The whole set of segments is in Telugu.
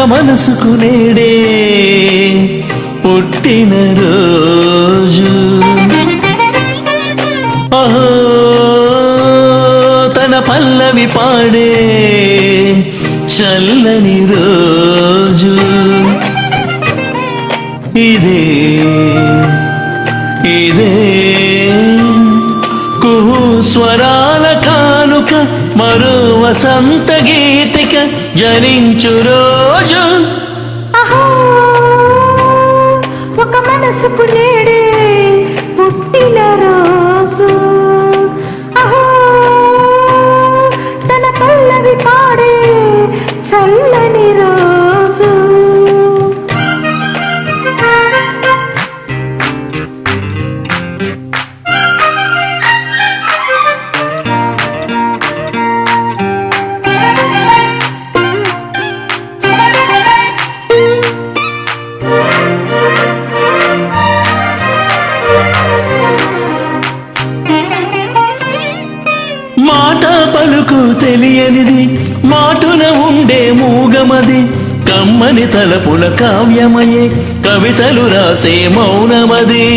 మనసుకు నేడే పుట్టిన రోజు. అహో తన పల్లవి పాడే చల్లని రోజు. ఇదే ఇదే కుహు స్వరాల కానుక, మరో వసంత గీతిక జనించు రోజు. అహో ఒక మనసుకు నేడే పుట్టిన రోజు. అహో తన పల్లవి పాడే చల్లని రోజు. మాట పలుకు తెలియనిది, మాటున ఉండే మూగమది, కమ్మని తలపుల కావ్యమయే కవితలు రాసే మౌనమది.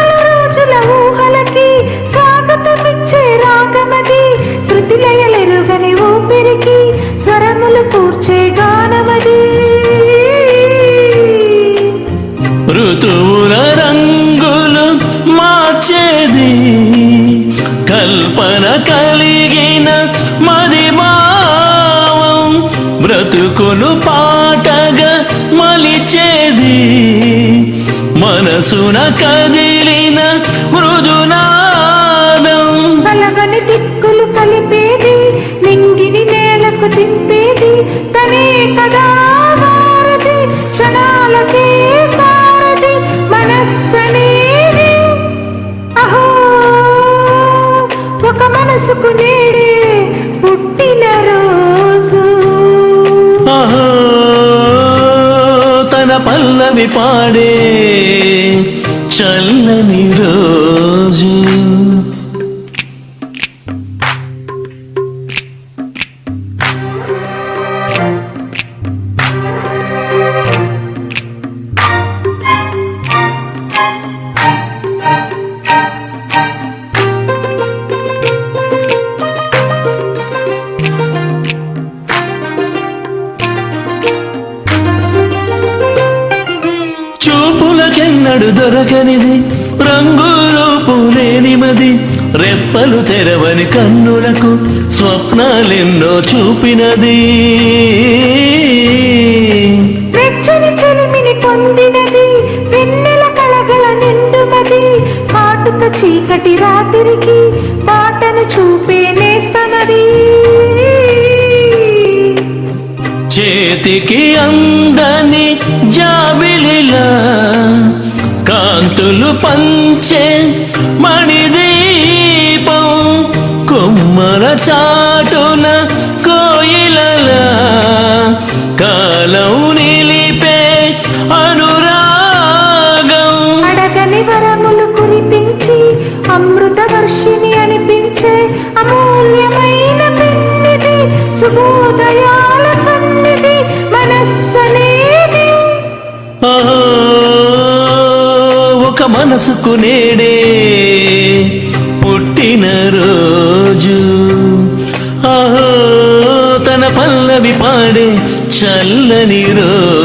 రోజుల ఊహలకి స్వాగతమిచ్చే రాగమది, శృతిలయలెరుగని ఊపిరికి స్వరములు కూర్చే గానమది. ఋతువుల రంగులు మార్చేది, కల్పన కలిగిన మదిమావం, బ్రతుకును పాటగా మలిచేది, మనసున కదిలిన మృదునాదం. కలగని దిక్కులు కలిపేది, నింగిని నేలకు తిప్పేది, తనే కదా వారధి, క్షణాలకే సారథి మనస్సనేది. అహో ఒక మనసుకు నేడే పుట్టిన రోజు. అహో తన పల్లవి పాడే చల్లని రోజు. చూపులకెన్నడు దొరకనిది, రంగు రూపు లేనిమది, రెప్పలు తెరవని కన్నులకు స్వప్నాలెన్నో చూపినది. వెచ్చని చెలిమిని పొందినది, వెన్నెల కలగల నిండుమది, కాటుక చీకటి రాత్రికి బాటను చూపే నేస్తమది. చేతికి అందని జాబిలిలా కాంతులు పంచే మణిదీపం, కొమ్మల చాటున కోయిలలా కాలం నిలిపే అనురాగం. అడగని వరములు కురిపించి అమృత వర్షిని అనిపించే అమూల్యమైన పెన్నిది, శుభోదయాల సన్నిధి మనస్సనేది. అహో ఒక మనసుకు నేడే పుట్టిన రోజు. అహో తన పల్లవి పాడే చల్లని రోజు.